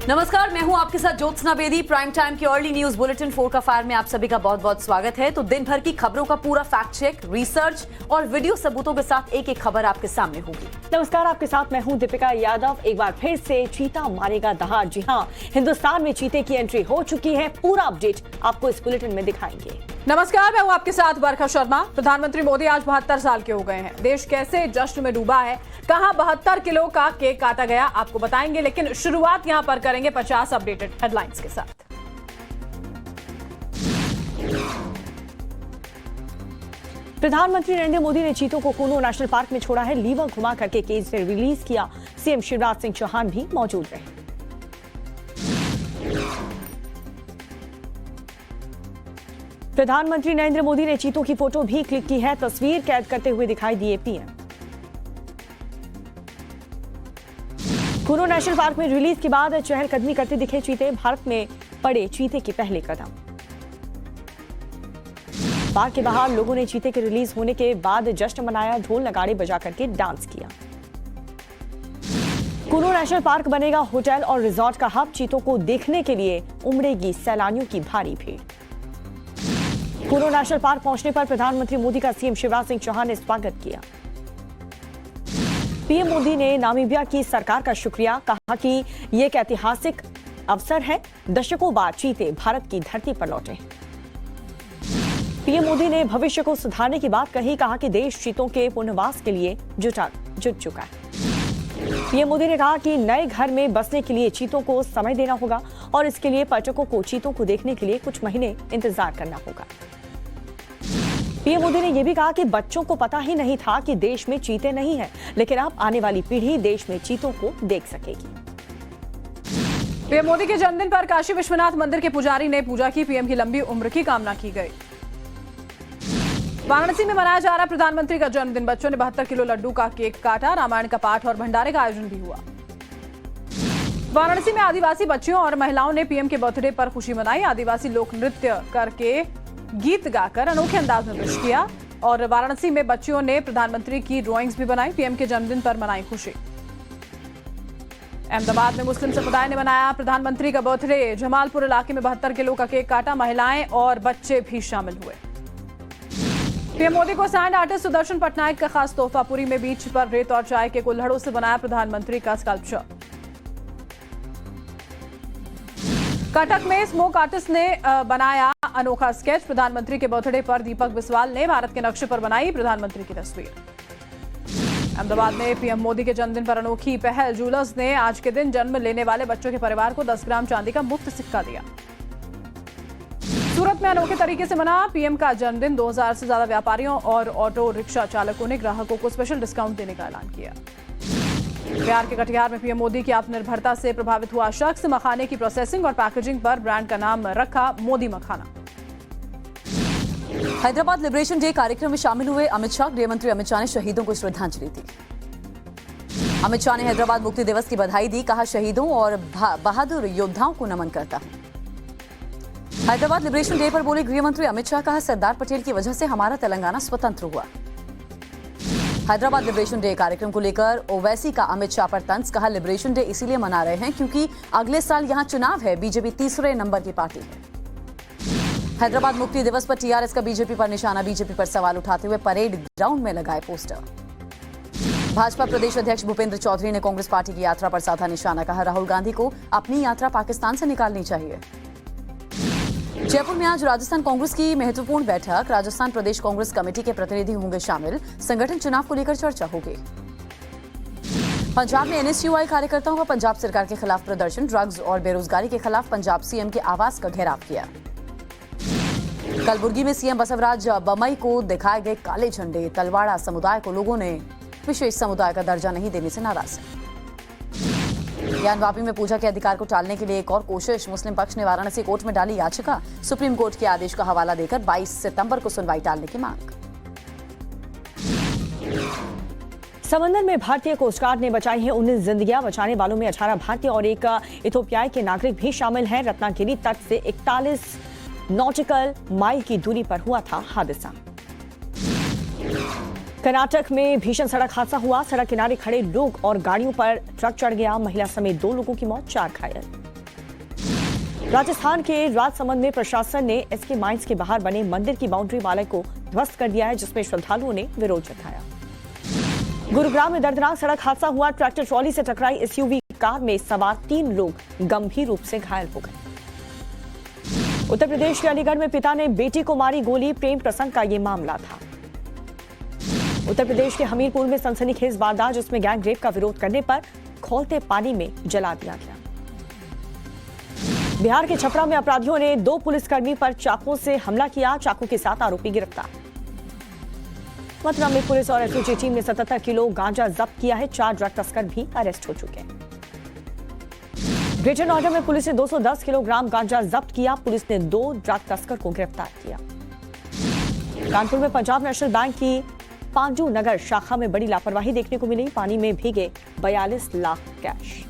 नमस्कार, मैं हूं आपके साथ ज्योत्सना बेदी। प्राइम टाइम की अर्ली न्यूज बुलेटिन 4 का फायर में आप सभी का बहुत बहुत स्वागत है। तो दिन भर की खबरों का पूरा फैक्ट चेक, रिसर्च और वीडियो सबूतों के साथ एक एक खबर आपके सामने होगी। नमस्कार, आपके साथ मैं हूं दीपिका यादव। एक बार फिर से चीता मारेगा दहाड़। जी हां, हिंदुस्तान में चीते की एंट्री हो चुकी है। पूरा अपडेट आपको इस बुलेटिन में दिखाएंगे। नमस्कार, मैं हूं आपके साथ बरखा शर्मा। प्रधानमंत्री मोदी आज 72 साल के हो गए हैं। देश कैसे जश्न में डूबा है, कहां 72 किलो का केक काटा गया, आपको बताएंगे। लेकिन शुरुआत यहां पर करेंगे 50 अपडेटेड हेडलाइंस के साथ। प्रधानमंत्री नरेंद्र मोदी ने चीतों को कूनो नेशनल पार्क में छोड़ा है। लीवर घुमा करके केज से रिलीज किया। सीएम शिवराज सिंह चौहान भी मौजूद रहे। प्रधानमंत्री नरेंद्र मोदी ने चीतों की फोटो भी क्लिक की है। तस्वीर कैद करते हुए दिखाई दिए पीएम। कूनो नेशनल पार्क में रिलीज के बाद चहलकदमी करते दिखे चीते। भारत में पड़े चीते के पहले कदम। पार्क के बाहर लोगों ने चीते के रिलीज होने के बाद जश्न मनाया। ढोल नगाड़े बजा करके डांस किया। कूनो नेशनल पार्क बनेगा होटल और रिजॉर्ट का हब। चीतों को देखने के लिए उमड़ेगी सैलानियों की भारी भीड़। कूनो नेशनल पार्क पहुंचने पर प्रधानमंत्री मोदी का सीएम शिवराज सिंह चौहान ने स्वागत किया। पीएम मोदी ने नामीबिया की सरकार का शुक्रिया, कहा कि यह एक ऐतिहासिक अवसर है। दशकों बाद चीते भारत की धरती पर लौटे। पीएम मोदी ने भविष्य को सुधारने की बात कही। कहा कि देश चीतों के पुनर्वास के लिए जुट चुका है। पीएम मोदी ने कहा कि नए घर में बसने के लिए चीतों को समय देना होगा और इसके लिए पर्यटकों को चीतों को देखने के लिए कुछ महीने इंतजार करना होगा। पीएम मोदी ने यह भी कहा कि बच्चों को पता ही नहीं था कि देश में चीते नहीं हैं, लेकिन अब आने वाली पीढ़ी देश में चीतों को देख सकेगी। पीएम मोदी के जन्मदिन पर काशी विश्वनाथ मंदिर के पुजारी ने पूजा की। पीएम की लंबी उम्र की कामना की गई। वाराणसी में मनाया जा रहा प्रधानमंत्री का जन्मदिन। बच्चों ने 72 किलो लड्डू का केक काटा। रामायण का पाठ और भंडारे का आयोजन भी हुआ। वाराणसी में आदिवासी बच्चियों और महिलाओं ने पीएम के बर्थडे पर खुशी मनाई। आदिवासी लोक नृत्य करके, गीत गाकर अनोखे अंदाज में विश किया। और वाराणसी में बच्चियों ने प्रधानमंत्री की ड्राइंग्स भी बनाई। पीएम के जन्मदिन पर मनाई खुशी। अहमदाबाद में मुस्लिम समुदाय ने मनाया प्रधानमंत्री का बर्थडे। जमालपुर इलाके में 72 किलो का केक काटा। महिलाएं और बच्चे भी शामिल हुए। पीएम मोदी को सैंड आर्टिस्ट सुदर्शन पटनायक का खास तोहफा। पुरी में बीच पर रेत और चाय के कुल्हड़ों से बनाया प्रधानमंत्री का स्कल्पचर। कटक में स्मोक आर्टिस्ट ने बनाया अनोखा स्केच। प्रधानमंत्री के बर्थडे पर दीपक बिस्वाल ने भारत के नक्शे पर बनाई प्रधानमंत्री की तस्वीर। अहमदाबाद में पीएम मोदी के जन्मदिन पर अनोखी पहल। जूलर्स ने आज के दिन जन्म लेने वाले बच्चों के परिवार को 10 ग्राम चांदी का मुफ्त सिक्का दिया। सूरत में अनोखे तरीके से मना पीएम का जन्मदिन। 2000 से ज्यादा व्यापारियों और ऑटो रिक्शा चालकों ने ग्राहकों को स्पेशल डिस्काउंट देने का ऐलान किया। बिहार के कटिहार में पीएम मोदी की आत्मनिर्भरता से प्रभावित हुआ शख्स। मखाने की प्रोसेसिंग और पैकेजिंग पर ब्रांड का नाम रखा मोदी मखाना। हैदराबाद लिबरेशन डे कार्यक्रम में शामिल हुए अमित शाह। गृह मंत्री अमित शाह ने शहीदों को श्रद्धांजलि दी। अमित शाह ने हैदराबाद मुक्ति दिवस की बधाई दी। कहा, शहीदों और बहादुर योद्धाओं को नमन करता हूं। हैदराबाद लिबरेशन डे पर बोले गृह मंत्री अमित शाह। कहा, सरदार पटेल की वजह से हमारा तेलंगाना स्वतंत्र हुआ। हैदराबाद लिबरेशन डे कार्यक्रम को लेकर ओवैसी का अमित शाह पर तंज। कहा, लिबरेशन डे इसीलिए मना रहे हैं क्योंकि अगले साल यहां चुनाव है। बीजेपी तीसरे नंबर की पार्टी है। हैदराबाद मुक्ति दिवस पर टीआरएस का बीजेपी पर निशाना। बीजेपी पर सवाल उठाते हुए परेड ग्राउंड में लगाए पोस्टर। भाजपा प्रदेश अध्यक्ष भूपेंद्र चौधरी ने कांग्रेस पार्टी की यात्रा पर साधा निशाना। कहा, राहुल गांधी को अपनी यात्रा पाकिस्तान से निकालनी चाहिए। जयपुर में आज राजस्थान कांग्रेस की महत्वपूर्ण बैठक। राजस्थान प्रदेश कांग्रेस कमेटी के प्रतिनिधि होंगे शामिल। संगठन चुनाव को लेकर चर्चा होगी। पंजाब में एनएसयूआई कार्यकर्ताओं का पंजाब सरकार के खिलाफ प्रदर्शन। ड्रग्स और बेरोजगारी के खिलाफ पंजाब सीएम के आवास का घेराव किया। कलबुर्गी में सीएम बसवराज बमई को दिखाए गए काले झंडे। तलवाड़ा समुदाय को लोगों ने विशेष समुदाय का दर्जा नहीं देने से नाराज है। ज्ञानवापी में पूजा के अधिकार को टालने के लिए एक और कोशिश। मुस्लिम पक्ष ने वाराणसी कोर्ट में डाली याचिका। सुप्रीम कोर्ट के आदेश का हवाला देकर 22 सितंबर को सुनवाई टालने की मांग। समंदर में भारतीय कोस्ट गार्ड ने बचाई है 19 जिंदगियां। बचाने वालों में 18 भारतीय और एक इथोपियाई के नागरिक भी शामिल हैं। रत्नागिरी तट से 41 नॉटिकल माइल की दूरी पर हुआ था हादसा। कर्नाटक में भीषण सड़क हादसा हुआ। सड़क किनारे खड़े लोग और गाड़ियों पर ट्रक चढ़ गया। महिला समेत 2 लोगों की मौत, 4 घायल। राजस्थान के राजसमंद में प्रशासन ने एसके माइंस के बाहर बने मंदिर की बाउंड्री वाले को ध्वस्त कर दिया है, जिसमें श्रद्धालुओं ने विरोध जताया। गुरुग्राम में दर्दनाक सड़क हादसा हुआ। ट्रैक्टर ट्रॉली से टकराई एसयूवी कार में सवार 3 लोग गंभीर रूप से घायल हो गए। उत्तर प्रदेश के अलीगढ़ में पिता ने बेटी को मारी गोली, प्रेम प्रसंग का ये मामला था। उत्तर प्रदेश के हमीरपुर में सनसनीखेज वारदात, जिसमें गैंग रेप का विरोध करने पर खौलते पानी में जला दिया गया। बिहार के छपरा में अपराधियों ने 2 पुलिसकर्मी पर चाकू से हमला किया, चाकू के साथ आरोपी गिरफ्तार। मथुरा में पुलिस और एसओजी टीम ने 77 किलो गांजा जब्त किया है, 4 ड्रग तस्कर भी अरेस्ट हो चुके हैं। ग्रेटर नोएडा में पुलिस ने 210 किलोग्राम गांजा जब्त किया, पुलिस ने 2 ड्रग तस्कर को गिरफ्तार किया। कानपुर में पंजाब नेशनल बैंक की पांजू नगर शाखा में बड़ी लापरवाही देखने को मिली, पानी में भीगे 42 लाख कैश।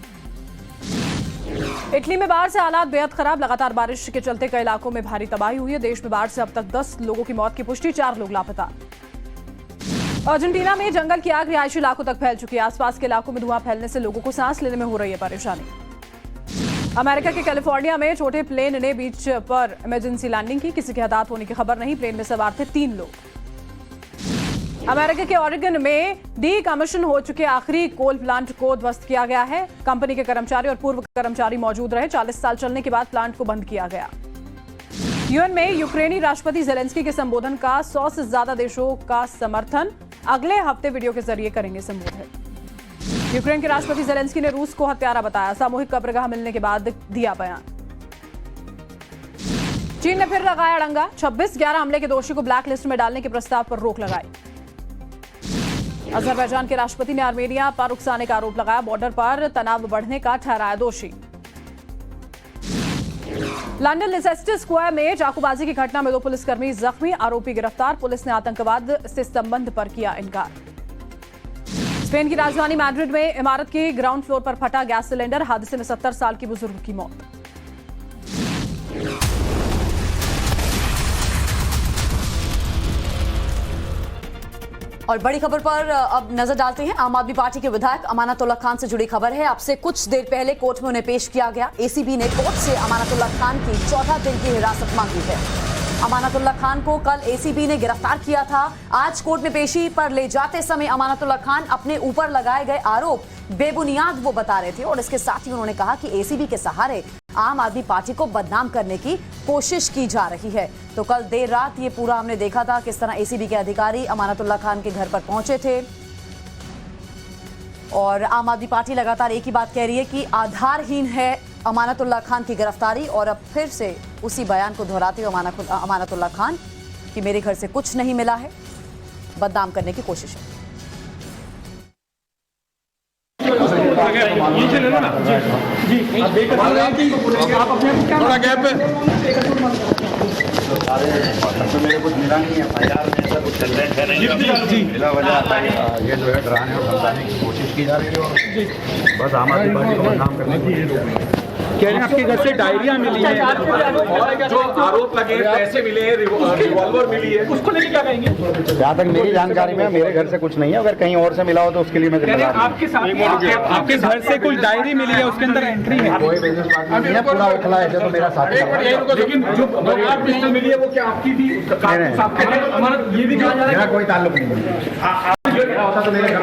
इटली में बाढ़ से हालात बेहद खराब, लगातार बारिश के चलते कई इलाकों में भारी तबाही हुई है। देश में बाढ़ से अब तक 10 लोगों की मौत की पुष्टि, 4 लोग लापता। अर्जेंटीना में जंगल की आग रिहायशी इलाकों तक फैल चुकी है। आसपास के इलाकों में धुआं फैलने से लोगों को सांस लेने में हो रही है परेशानी। अमेरिका के कैलिफोर्निया में छोटे प्लेन ने बीच पर इमरजेंसी लैंडिंग की, किसी के हताहत होने की खबर नहीं। प्लेन में सवार थे 3 लोग। अमेरिका के ऑरेगन में डीकमीशन हो चुके आखिरी कोल प्लांट को ध्वस्त किया गया है। कंपनी के कर्मचारी और पूर्व कर्मचारी मौजूद रहे। 40 साल चलने के बाद प्लांट को बंद किया गया। यूएन में यूक्रेनी राष्ट्रपति जेलेंस्की के संबोधन का 100 से ज्यादा देशों का समर्थन, अगले हफ्ते वीडियो के जरिए करेंगे संबोधित। यूक्रेन के राष्ट्रपति जेलेंस्की ने रूस को हत्यारा बताया, सामूहिक कब्रगाह मिलने के बाद दिया बयान। चीन ने फिर लगाया अड़ंगा, 26/11 हमले के दोषी को ब्लैक लिस्ट में डालने के प्रस्ताव पर रोक लगाई। अजरबैजान के राष्ट्रपति ने आर्मेनिया पर उकसाने का आरोप लगाया, बॉर्डर पर तनाव बढ़ने का ठहराया दोषी। लंदन लिसेस्टर स्क्वायर में चाकूबाजी की घटना में 2 पुलिसकर्मी जख्मी, आरोपी गिरफ्तार। पुलिस ने आतंकवाद से संबंध पर किया इनकार। स्पेन की राजधानी मैड्रिड में इमारत के ग्राउंड फ्लोर पर फटा गैस सिलेंडर, हादसे में 70 साल की बुजुर्ग की मौत। और बड़ी खबर पर अब नजर डालते हैं। आम आदमी पार्टी के विधायक अमानतुल्लाह खान से जुड़ी खबर है। अब से कुछ देर पहले कोर्ट में उन्हें पेश किया गया। एसीबी ने कोर्ट से अमानतुल्लाह खान की 14 दिन की हिरासत मांगी है। अमानतुल्लाह खान को कल एसीबी ने गिरफ्तार किया था। आज कोर्ट में पेशी पर ले जाते समय अमानतुल्लाह खान अपने ऊपर लगाए गए आरोप बेबुनियाद वो बता रहे थे और इसके साथ ही उन्होंने कहा कि एसीबी के सहारे आम आदमी पार्टी को बदनाम करने की कोशिश की जा रही है। तो कल देर रात ये पूरा हमने देखा था किस तरह एसीबी के अधिकारी अमानतुल्लाह खान के घर पर पहुंचे थे और आम आदमी पार्टी लगातार एक ही बात कह रही है कि आधारहीन है अमानतुल्लाह खान की गिरफ्तारी। और अब फिर से उसी बयान को दोहराते हुए अमानतुल्लाह खान कि मेरे घर से कुछ नहीं मिला है, बदनाम करने की कोशिश है। आप अपने थोड़ा गैप पे मेरे कुछ मिला नहीं है, ऐसा कुछ चल रहा है मिला वजह ये जो है डराने और धमकाने की कोशिश की जा रही है और बस आम आदमी पार्टी को बदनाम करने की कह रहे हैं आपके घर से डायरिया मिली है और जो आरोप लगे पैसे मिले हैं, रिवॉल्वर मिली है, उसको लेके क्या कहेंगे? जहाँ तक मेरी जानकारी में मेरे घर से कुछ नहीं है, अगर कहीं और से मिला हो तो उसके लिए मैं जिम्मेदार हूं। आपके घर से कोई डायरी मिली है, उसके अंदर एंट्री है? कोई बिजनेस पार्टनर नहीं है, पूरा उखला है तो मेरा साथी है। लेकिन जो पिस्टल मिली है वो क्या आपकी थी? ये भी मेरा कोई ताल्लुक नहीं है। होता तो मेरे घर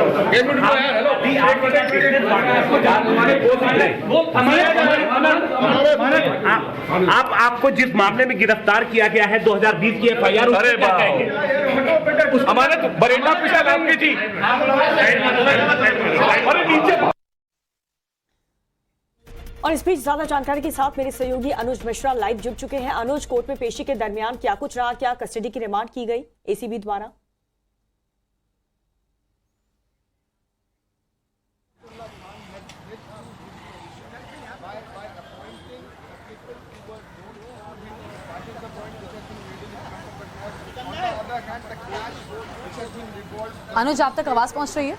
आपको जिस मामले में गिरफ्तार किया गया है 2020 की एफआईआर, अरे हमारे तो बरेंडा पिछला नाम की थी। और इस बीच ज्यादा जानकारी के साथ मेरे सहयोगी अनुज मिश्रा लाइव जुड़ चुके हैं। अनुज, कोर्ट में पेशी के दरमियान क्या कुछ रहा, क्या कस्टडी की रिमांड की गई एसीबी द्वारा? अनुज, आप तक आवाज पहुंच रही है?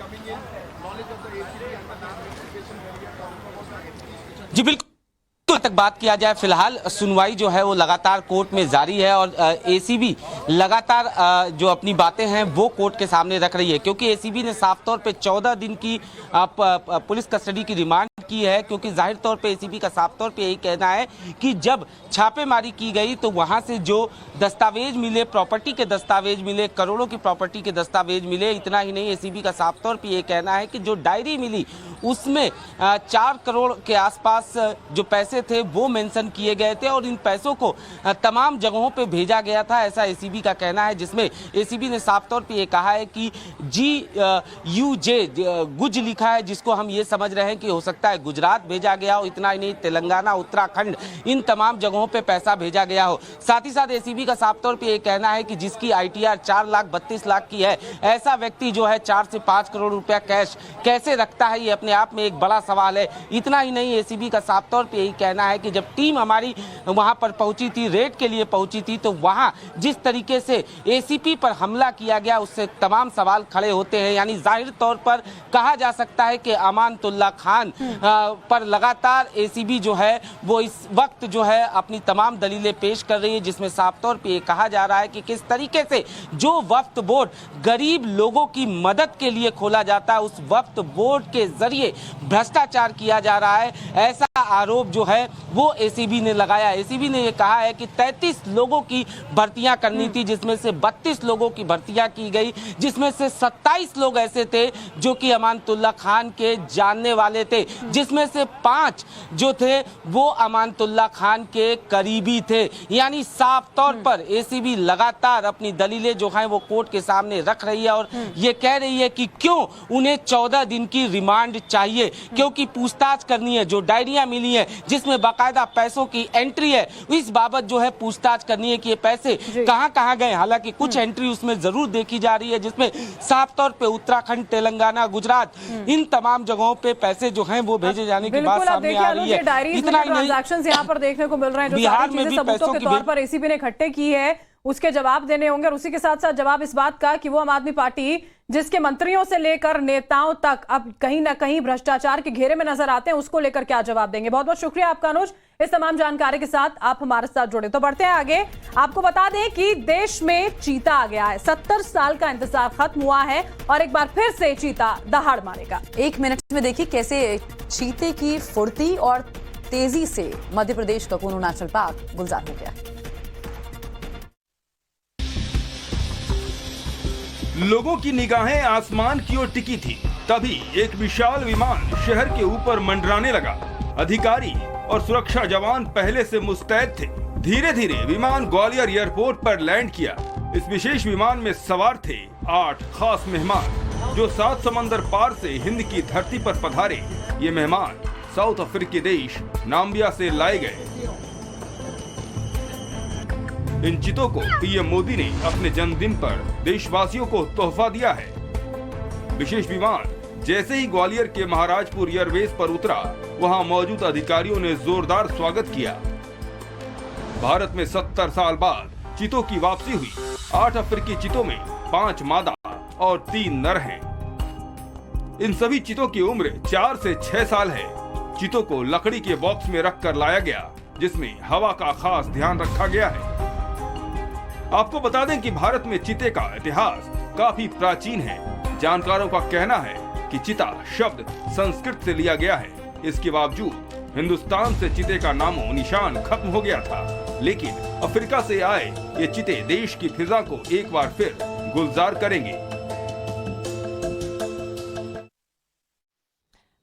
जी बिल्कुल, तक बात किया जाए फिलहाल सुनवाई जो है वो लगातार कोर्ट में जारी है और एसीबी लगातार जो अपनी बातें हैं वो कोर्ट के सामने रख रही है, क्योंकि एसीबी ने साफ तौर पे 14 दिन की पुलिस कस्टडी की रिमांड की है, क्योंकि जाहिर तौर पे एसीबी का साफ तौर पे यही कहना है कि जब छापेमारी की गई तो वहां से जो दस्तावेज मिले, प्रॉपर्टी के दस्तावेज मिले, करोड़ों की प्रॉपर्टी के दस्तावेज मिले। इतना ही नहीं, एसीबी का साफ तौर पे ये कहना है कि जो डायरी मिली उसमें 4 करोड़ के आसपास जो पैसे थे वो मेंशन किए गए थे और इन पैसों को तमाम जगहों पे भेजा गया था, ऐसा एसीबी का कहना है। जिसमें एसीबी ने साफ तौर पे ये कहा है कि GUJ गुज लिखा है, जिसको हम ये समझ रहे हैं कि हो सकता है गुजरात भेजा गया हो। इतना ही नहीं, तेलंगाना, उत्तराखंड, इन तमाम जगहों पे पैसा भेजा गया हो। साथ ही साथ एसीबी का साफ तौर पे ये कहना है कि जिसकी ITR 4,32,00,000 की है, ऐसा व्यक्ति जो है 4 से 5 करोड़ रुपया कैश कैसे रखता है, ये अपने आप में एक बड़ा सवाल है। इतना ही नहीं, एसीबी का साफ तौर पे यही कहना है कि जब टीम हमारी वहां पर पहुंची थी, रेड के लिए पहुंची थी, तो वहां जिस तरीके से एसीपी पर हमला किया गया उससे तमाम सवाल खड़े होते हैं। यानी जाहिर तौर पर कहा जा सकता है कि अमानतुल्लाह खान पर लगातार एसीबी जो है वो इस वक्त जो है अपनी तमाम दलीलें पेश कर रही है, जिसमें साफ तौर पे ये कहा जा रहा है कि किस तरीके से जो वक्फ बोर्ड गरीब लोगों की मदद के लिए खोला जाता है, उस वक्फ बोर्ड के जरिए भ्रष्टाचार किया जा रहा है, ऐसा आरोप जो है वो एसीबी ने लगाया। एसीबी ने ये कहा है कि 33 लोगों की भर्तियां करनी थी, जिसमें से 32 लोगों की भर्तियां की गई, जिसमें से 27 लोग ऐसे थे जो कि अमानतुल्लाह खान के जानने वाले थे, जिसमें से 5 जो थे वो अमानतुल्लाह खान के करीबी थे। यानी साफ तौर पर एसीबी लगातार अपनी दलीलें जो हैं वो कोर्ट के सामने रख रही है और ये कह रही है कि क्यों उन्हें 14 दिन की रिमांड चाहिए, क्योंकि पूछताछ करनी है। जो डायरियां मिली है जिसमें बाकायदा पैसों की एंट्री है, इस बाबत जो है पूछताछ करनी है कि ये पैसे कहां गए। हालांकि कुछ एंट्री उसमें जरूर देखी जा रही है, जिसमें साफ तौर पे उत्तराखंड, तेलंगाना, गुजरात, इन तमाम जगहों पे पैसे जो हैं वो भेजे जाने की बात सामने आ रही है। इतना ट्रांजैक्शंस यहाँ पर देखने को मिल रहे हैं, जो बिहार सारी में चीजें भी सबूतों के तौर पर एसीबी ने इकट्ठे की है, उसके जवाब देने होंगे। और उसी के साथ साथ जवाब इस बात का कि वो आम आदमी पार्टी जिसके मंत्रियों से लेकर नेताओं तक अब कहीं ना कहीं भ्रष्टाचार के घेरे में नजर आते हैं, उसको लेकर क्या जवाब देंगे। बहुत बहुत शुक्रिया आपका अनुज, इस तमाम जानकारी के साथ आप हमारे साथ जुड़े। तो बढ़ते हैं आगे, आपको बता दें कि देश में चीता आ गया है। 70 साल का इंतजार खत्म हुआ है और एक बार फिर से चीता दहाड़ मारेगा। 1 मिनट में देखिए कैसे चीते की फुर्ती और तेजी से मध्य प्रदेश का कुनू नेशनल पार्क गुलजार हो गया। लोगों की निगाहें आसमान की ओर टिकी थी, तभी एक विशाल विमान शहर के ऊपर मंडराने लगा। अधिकारी और सुरक्षा जवान पहले से मुस्तैद थे। धीरे धीरे विमान ग्वालियर एयरपोर्ट पर लैंड किया। इस विशेष विमान में सवार थे 8 खास मेहमान जो 7 समंदर पार से हिंद की धरती पर पधारे। ये मेहमान साउथ अफ्रीकी देश नाम्बिया से लाए गए। इन चितों को पीएम मोदी ने अपने जन्मदिन पर देशवासियों को तोहफा दिया है। विशेष विमान जैसे ही ग्वालियर के महाराजपुर एयरबेस पर उतरा, वहां मौजूद अधिकारियों ने जोरदार स्वागत किया। भारत में 70 साल बाद चितों की वापसी हुई। 8 अफ्रीकी चितों में 5 मादा और 3 नर हैं। इन सभी चितों की उम्र 4 से 6 साल है। चितों को लकड़ी के बॉक्स में रखकर लाया गया, जिसमें हवा का खास ध्यान रखा गया है। आपको बता दें कि भारत में चीते का इतिहास काफी प्राचीन है। जानकारों का कहना है कि चीता शब्द संस्कृत से लिया गया है। इसके बावजूद हिंदुस्तान से चीते का नामो निशान खत्म हो गया था, लेकिन अफ्रीका से आए ये चीते देश की फिजा को एक बार फिर गुलजार करेंगे।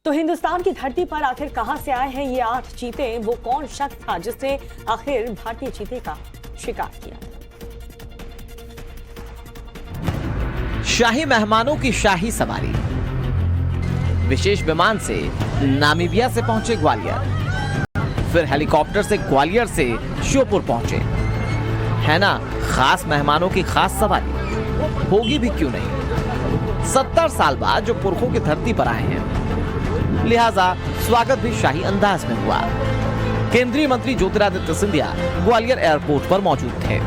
तो हिंदुस्तान की धरती पर आखिर कहां से आए हैं ये 8 चीते? वो कौन शख्स था जिसने आखिर भारतीय चीते का शिकार किया? शाही मेहमानों की शाही सवारी विशेष विमान से नामीबिया से पहुंचे ग्वालियर, फिर हेलीकॉप्टर से ग्वालियर से श्योपुर पहुंचे। है ना खास मेहमानों की खास सवारी, होगी भी क्यों नहीं। 70 साल बाद जो पुरखों की धरती पर आए हैं, लिहाजा स्वागत भी शाही अंदाज में हुआ। केंद्रीय मंत्री ज्योतिरादित्य सिंधिया ग्वालियर एयरपोर्ट पर मौजूद थे।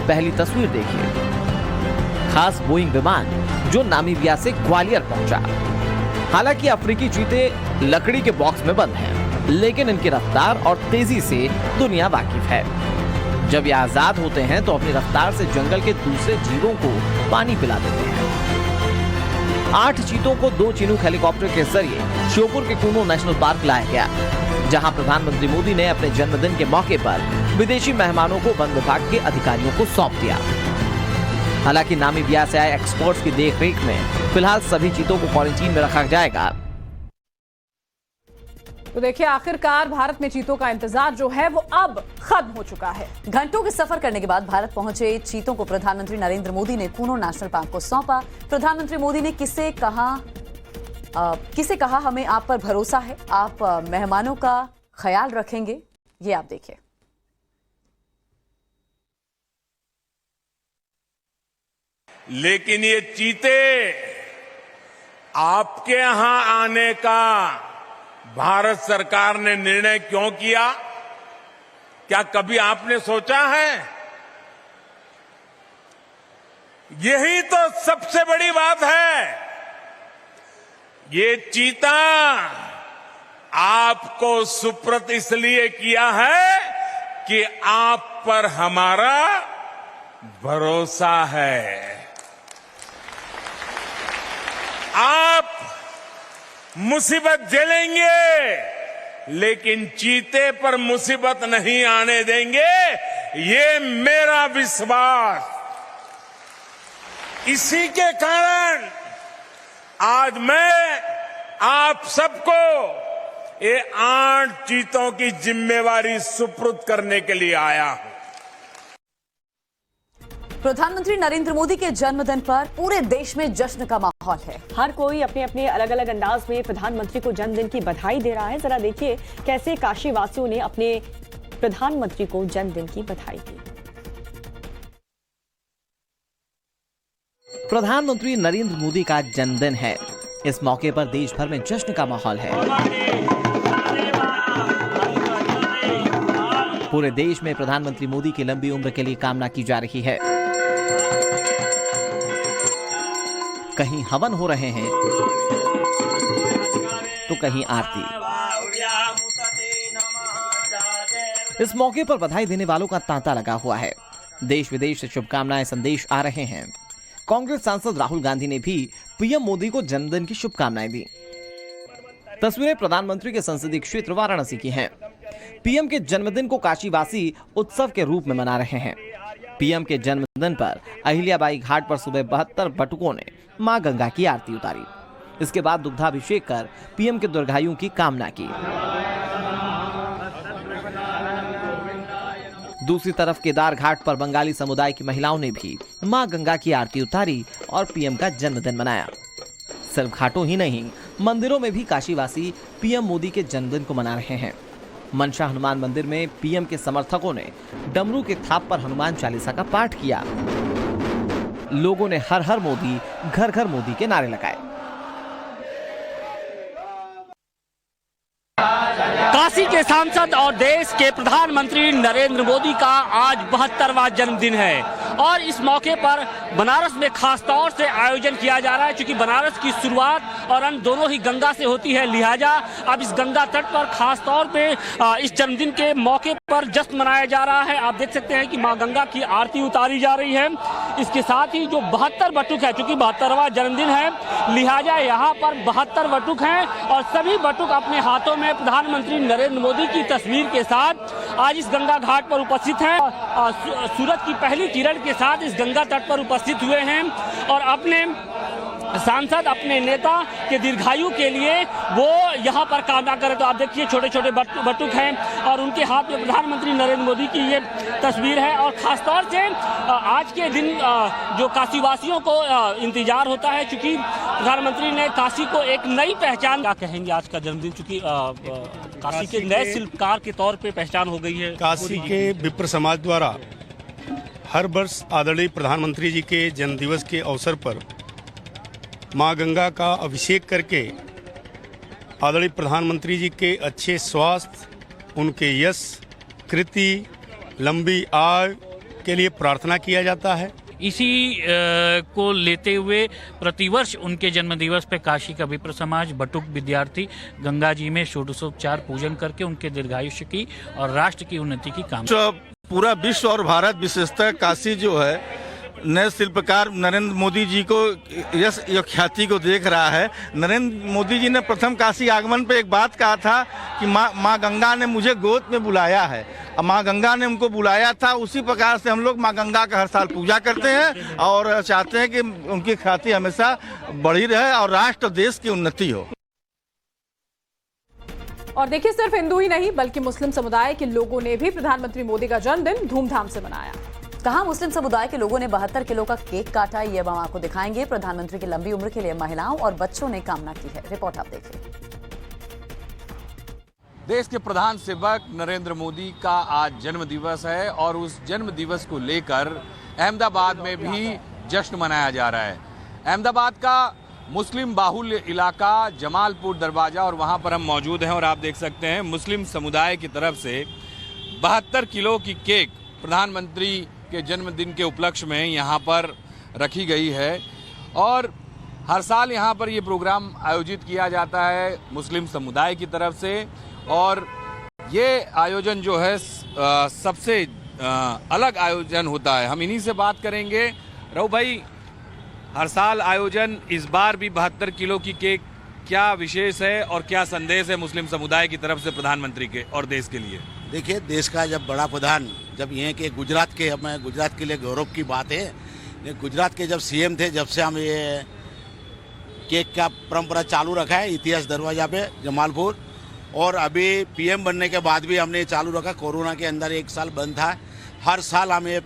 पहली तस्वीर देखिए, खास बोइंग विमान जो नामीबिया से ग्वालियर पहुंचा। हालांकि अफ्रीकी चीते लकड़ी के बॉक्स में बंद हैं, लेकिन इनकी रफ्तार और तेजी से दुनिया वाकिफ है। जब ये आजाद होते हैं तो अपनी रफ्तार से जंगल के दूसरे जीवों को पानी पिला देते हैं। 8 चीतों को 2 चिनूक हेलीकॉप्टर के जरिए श्योपुर के कूनो नेशनल पार्क लाया गया, जहां प्रधानमंत्री मोदी ने अपने जन्मदिन के मौके पर विदेशी मेहमानों को वन विभाग के अधिकारियों को सौंप दिया। हालांकि नामीबिया से आए एक्सपर्ट्स की देखरेख में फिलहाल सभी चीतों को क्वारंटीन में रखा जाएगा। तो देखिए, आखिरकार भारत में चीतों का इंतजार जो है वो अब खत्म हो चुका है। घंटों के सफर करने के बाद भारत पहुंचे चीतों को प्रधानमंत्री नरेंद्र मोदी ने कूनो नेशनल पार्क को सौंपा। प्रधानमंत्री मोदी ने किसे कहा हमें आप पर भरोसा है, आप मेहमानों का ख्याल रखेंगे, ये आप देखिए। लेकिन ये चीते आपके यहां आने का भारत सरकार ने निर्णय क्यों किया? क्या कभी आपने सोचा है? यही तो सबसे बड़ी बात है। ये चीता आपको सुपुर्द इसलिए किया है कि आप पर हमारा भरोसा है। आप मुसीबत झेलेंगे लेकिन चीते पर मुसीबत नहीं आने देंगे, ये मेरा विश्वास। इसी के कारण आज मैं आप सबको ये 8 चीतों की जिम्मेवारी सुपुर्द करने के लिए आया हूं। प्रधानमंत्री नरेंद्र मोदी के जन्मदिन पर पूरे देश में जश्न का माहौल है। हर कोई अपने अपने अलग अलग अंदाज में प्रधानमंत्री को जन्मदिन की बधाई दे रहा है। जरा देखिए कैसे काशी वासियों ने अपने प्रधानमंत्री को जन्मदिन की बधाई दी। प्रधानमंत्री नरेंद्र मोदी का जन्मदिन है। इस मौके पर देश भर में जश्न का माहौल है। पूरे देश में प्रधानमंत्री मोदी की लंबी उम्र के लिए कामना की जा रही है। कहीं हवन हो रहे हैं तो कहीं आरती। इस मौके पर बधाई देने वालों का तांता लगा हुआ है। देश विदेश से शुभकामनाएं संदेश आ रहे हैं। कांग्रेस सांसद राहुल गांधी ने भी पीएम मोदी को जन्मदिन की शुभकामनाएं दी। तस्वीरें प्रधानमंत्री के संसदीय क्षेत्र वाराणसी की हैं। पीएम के जन्मदिन को काशीवासी उत्सव के रूप में मना रहे हैं। पीएम के जन्मदिन पर अहिल्याबाई घाट पर सुबह 72 बटुकों ने मां गंगा की आरती उतारी। इसके बाद दुग्धाभिषेक कर पीएम के दीर्घायु की कामना की। दूसरी तरफ केदार घाट पर बंगाली समुदाय की महिलाओं ने भी मां गंगा की आरती उतारी और पीएम का जन्मदिन मनाया। सिर्फ घाटों ही नहीं, मंदिरों में भी काशीवासी पीएम मोदी के जन्मदिन को मना रहे हैं। मनसा हनुमान मंदिर में पीएम के समर्थकों ने डमरू के थाप पर हनुमान चालीसा का पाठ किया। लोगों ने हर हर मोदी, घर घर मोदी के नारे लगाए। काशी के सांसद और देश के प्रधानमंत्री नरेंद्र मोदी का आज 72वां जन्मदिन है और इस मौके पर बनारस में खास तौर से आयोजन किया जा रहा है। क्योंकि बनारस की शुरुआत और अंत दोनों ही गंगा से होती है, लिहाजा अब इस गंगा तट पर खास तौर पे इस जन्मदिन के मौके पर जश्न मनाया जा रहा है। आप देख सकते हैं कि मां गंगा की आरती उतारी जा रही है। इसके साथ ही जो 72 बटुक है, क्योंकि 72वां जन्मदिन है, लिहाजा यहाँ पर 72 बटुक हैं और सभी बटुक अपने हाथों में प्रधानमंत्री नरेंद्र मोदी की तस्वीर के साथ आज इस गंगा घाट पर उपस्थित हैं। सूरज की पहली किरण के साथ इस गंगा तट पर उपस्थित हुए हैं और अपने सांसद, अपने नेता के दीर्घायु के लिए वो यहाँ पर कामना करें। तो आप देखिए छोटे छोटे बटुक हैं और उनके हाथ में प्रधानमंत्री नरेंद्र मोदी की ये तस्वीर है। और खासतौर से आज के दिन जो काशीवासियों को इंतजार होता है, क्योंकि प्रधानमंत्री ने काशी को एक नई पहचान, क्या कहेंगे आज का जन्मदिन, चूंकि काशी के नए शिल्पकार के तौर पर पहचान हो गई है। काशी के विप्र समाज द्वारा हर वर्ष आदरणीय प्रधानमंत्री जी के जन्मदिवस के अवसर पर मां गंगा का अभिषेक करके आदरणीय प्रधानमंत्री जी के अच्छे स्वास्थ्य, उनके यश, कृति, लंबी आयु के लिए प्रार्थना किया जाता है। इसी को लेते हुए प्रतिवर्ष उनके जन्मदिवस पे काशी का विप्र समाज, बटुक विद्यार्थी गंगा जी में षोडशोपचार पूजन करके उनके दीर्घायुष्य की और राष्ट्र की उन्नति की कामना। पूरा विश्व और भारत, विशेषतः काशी जो है नए शिल्पकार नरेंद्र मोदी जी को यश या ख्याति को देख रहा है। नरेंद्र मोदी जी ने प्रथम काशी आगमन पे एक बात कहा था कि माँ गंगा ने मुझे गोद में बुलाया है। अब माँ गंगा ने उनको बुलाया था, उसी प्रकार से हम लोग माँ गंगा का हर साल पूजा करते हैं और चाहते हैं कि उनकी ख्याति हमेशा बढ़ी रहे और राष्ट्र देश की उन्नति हो। और देखिए, सिर्फ हिंदू ही नहीं बल्कि मुस्लिम समुदाय के लोगों ने भी प्रधानमंत्री मोदी का जन्मदिन धूमधाम से मनाया। कहा मुस्लिम समुदाय के लोगों ने 72 किलो का केक काटा, ये अब हम आपको दिखाएंगे। प्रधानमंत्री की लंबी उम्र के लिए महिलाओं और बच्चों ने कामना की है। रिपोर्ट आप देखिए। देश के प्रधान सेवक नरेंद्र मोदी का आज जन्म दिवस है और उस जन्म दिवस को लेकर अहमदाबाद में भी जश्न मनाया जा रहा है। अहमदाबाद का मुस्लिम बाहुल्य इलाका जमालपुर दरवाजा, और वहां पर हम मौजूद हैं और आप देख सकते हैं मुस्लिम समुदाय की तरफ से 72 किलो की केक प्रधानमंत्री के जन्मदिन के उपलक्ष्य में यहां पर रखी गई है। और हर साल यहां पर ये प्रोग्राम आयोजित किया जाता है मुस्लिम समुदाय की तरफ से, और ये आयोजन जो है सबसे अलग आयोजन होता है। हम इन्हीं से बात करेंगे। रघु भाई, हर साल आयोजन, इस बार भी 72 किलो की केक, क्या विशेष है और क्या संदेश है मुस्लिम समुदाय की तरफ से प्रधानमंत्री के और देश के लिए? देखिए, देश का जब बड़ा प्रधान, जब ये के गुजरात के, हमें गुजरात के लिए गौरव की बात है। गुजरात के जब सीएम थे, जब से हम ये केक का परंपरा चालू रखा है इतिहास दरवाजा पे जमालपुर, और अभी पीएम बनने के बाद भी हमने ये चालू रखा। कोरोना के अंदर 1 साल बंद था, हर साल हम ये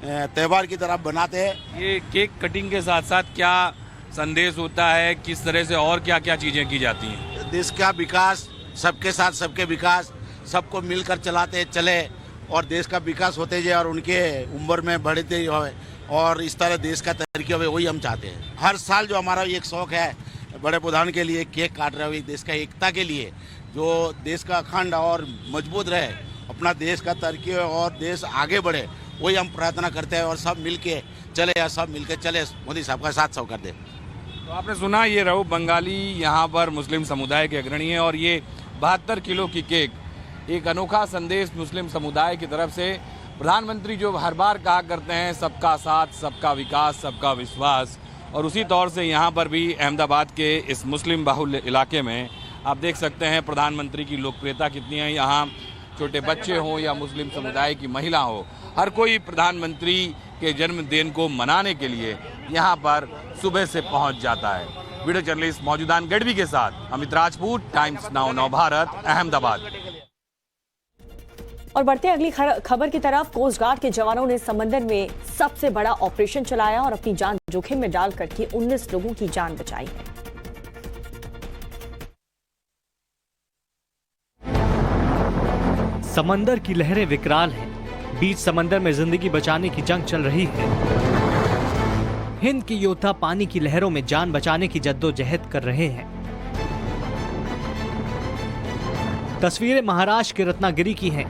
त्यौहार की तरफ बनाते हैं। ये केक कटिंग के साथ साथ क्या संदेश होता है, किस तरह से और क्या क्या चीज़ें की जाती हैं? देश का विकास, सबके साथ सबके विकास, सबको मिलकर चलाते चले और देश का विकास होते जाए और उनके उम्र में बढ़ते होए और इस तरह देश का तरक्की हो, वही हम चाहते हैं। हर साल जो हमारा एक शौक है बड़े प्रधान के लिए केक काट रहे हुए, देश का एकता के लिए, जो देश का अखंड और मजबूत रहे, अपना देश का तरक्की और देश आगे बढ़े, वही हम प्रार्थना करते हैं। और सब मिलके चले, या सब मिलके चले, मोदी साहब का साथ सब कर दे। तो आपने सुना, ये रघु बंगाली यहाँ पर मुस्लिम समुदाय के अग्रणी हैं और ये 72 किलो की केक एक अनोखा संदेश मुस्लिम समुदाय की तरफ से। प्रधानमंत्री जो हर बार कहा करते हैं, सबका साथ, सबका विकास, सबका विश्वास, और उसी तौर से यहाँ पर भी अहमदाबाद के इस मुस्लिम बाहुल्य इलाके में आप देख सकते हैं प्रधानमंत्री की लोकप्रियता कितनी है। यहाँ छोटे बच्चे हों या मुस्लिम समुदाय की महिला हो, हर कोई प्रधानमंत्री के जन्मदिन को मनाने के लिए यहाँ पर सुबह से पहुँच जाता है। वीडियो जर्नलिस्ट मौजूदान गढ़वी के साथ अमित राजपूत, टाइम्स नाउ नव भारत, अहमदाबाद। और बढ़ते अगली खबर की तरफ। कोस्ट गार्ड के जवानों ने समंदर में सबसे बड़ा ऑपरेशन चलाया और अपनी जान जोखिम में डाल करके 19 लोगों की जान बचाई है। समंदर की लहरें विकराल हैं। बीच समंदर में जिंदगी बचाने की जंग चल रही है। हिंद के योद्धा पानी की लहरों में जान बचाने की जद्दोजहद कर रहे हैं। तस्वीरें महाराष्ट्र के रत्नागिरी की हैं,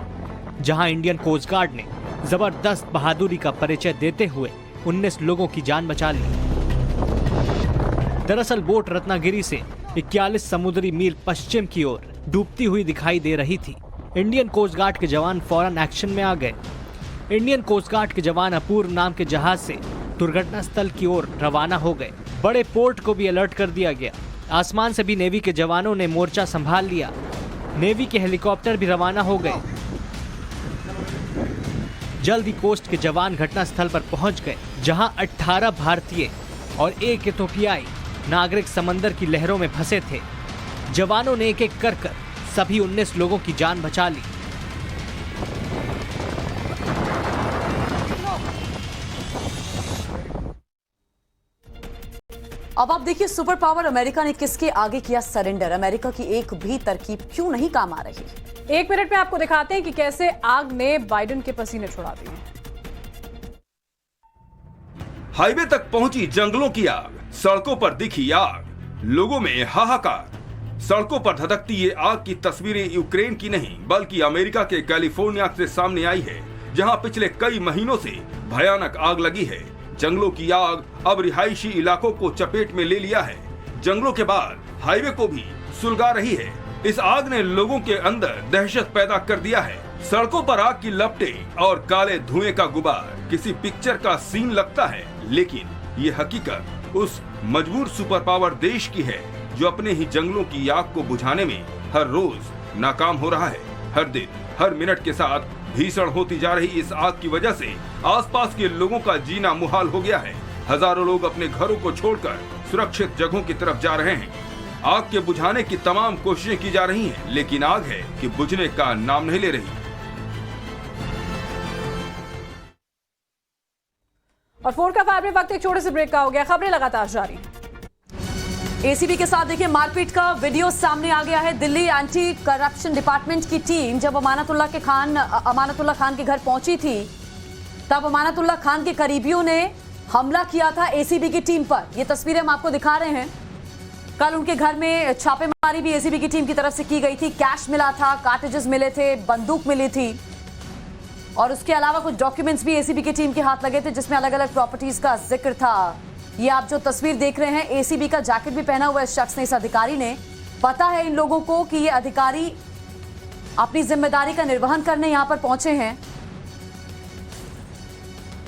जहां इंडियन कोस्ट गार्ड ने जबरदस्त बहादुरी का परिचय देते हुए 19 लोगों की जान बचा ली। दरअसल बोट रत्नागिरी से 41 समुद्री मील पश्चिम की ओर डूबती हुई दिखाई दे रही थी। इंडियन कोस्ट गार्ड के जवान फौरन एक्शन में आ गए। इंडियन कोस्ट गार्ड के जवान अपूर्व नाम के जहाज से दुर्घटना स्थल की ओर रवाना हो गए। बड़े पोर्ट को भी अलर्ट कर दिया गया। आसमान से भी नेवी के जवानों ने मोर्चा संभाल लिया। नेवी के हेलीकॉप्टर भी रवाना हो गए। जल्द ही कोस्ट के जवान घटनास्थल पर पहुंच गए, जहां 18 भारतीय और 1 इथोपियाई नागरिक समंदर की लहरों में फंसे थे। जवानों ने एक एक कर सभी 19 लोगों की जान बचा ली। अब आप देखिए, सुपर पावर अमेरिका ने किसके आगे किया सरेंडर। अमेरिका की एक भी तरकीब क्यों नहीं काम आ रही। 1 मिनट में आपको दिखाते हैं कि कैसे आग ने बाइडेन के पसीने छुड़ा दिए। हाईवे तक पहुंची जंगलों की आग, सड़कों पर दिखी आग, लोगों में हाहाकार। सड़कों पर धधकती ये आग की तस्वीरें यूक्रेन की नहीं बल्कि अमेरिका के कैलिफोर्निया से सामने आई है, जहां पिछले कई महीनों से भयानक आग लगी है। जंगलों की आग अब रिहायशी इलाकों को चपेट में ले लिया है। जंगलों के बाद हाईवे को भी सुलगा रही है। इस आग ने लोगों के अंदर दहशत पैदा कर दिया है। सड़कों पर आग की लपटें और काले धुएं का गुबार। किसी पिक्चर का सीन लगता है, लेकिन ये हकीकत उस मजबूर सुपर पावर देश की है जो अपने ही जंगलों की आग को बुझाने में हर रोज नाकाम हो रहा है। हर दिन हर मिनट के साथ भीषण होती जा रही इस आग की वजह से आसपास के लोगों का जीना मुहाल हो गया है। हजारों लोग अपने घरों को छोड़कर सुरक्षित जगहों की तरफ जा रहे हैं। आग के बुझाने की तमाम कोशिशें की जा रही हैं, लेकिन आग है कि बुझने का नाम नहीं ले रही। और 4 का 5 में वक्त एक छोटे से ब्रेक का हो गया। खबरें लगातार जारी। एसीबी के साथ देखिए मारपीट का वीडियो सामने आ गया है। दिल्ली एंटी करप्शन डिपार्टमेंट की टीम जब अमानतुल्लाह खान के घर पहुंची थी, तब अमानतुल्लाह खान के करीबियों ने हमला किया था एसीबी की टीम पर। ये तस्वीरें हम आपको दिखा रहे हैं। कल उनके घर में छापेमारी भी एसीबी की टीम की तरफ से की गई थी। कैश मिला था, कार्ट्रिजेस मिले थे, बंदूक मिली थी और उसके अलावा कुछ डॉक्यूमेंट्स भी एसीबी की टीम के हाथ लगे थे जिसमें अलग अलग प्रॉपर्टीज का जिक्र था। ये आप जो तस्वीर देख रहे हैं, एसीबी का जैकेट भी पहना हुआ इस शख्स ने, इस अधिकारी ने। पता है इन लोगों को कि ये अधिकारी अपनी जिम्मेदारी का निर्वहन करने यहां पर पहुंचे हैं।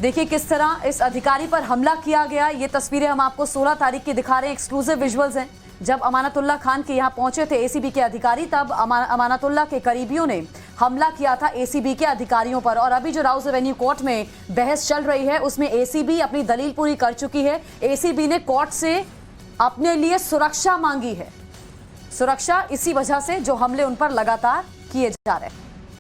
देखिए किस तरह इस अधिकारी पर हमला किया गया। ये तस्वीरें हम आपको 16 तारीख की दिखा रहे हैं, एक्सक्लूसिव विजुअल्स हैं। जब अमानतुल्लाह खान के यहाँ पहुंचे थे एसीबी के अधिकारी, तब अमानतुल्लाह के करीबियों ने हमला किया था एसीबी के अधिकारियों पर। और अभी जो राउस एवेन्यू कोर्ट में बहस चल रही है उसमें एसीबी अपनी दलील पूरी कर चुकी है। एसीबी ने कोर्ट से अपने लिए सुरक्षा मांगी है। सुरक्षा इसी वजह से जो हमले उन पर लगातार किए जा रहे हैं।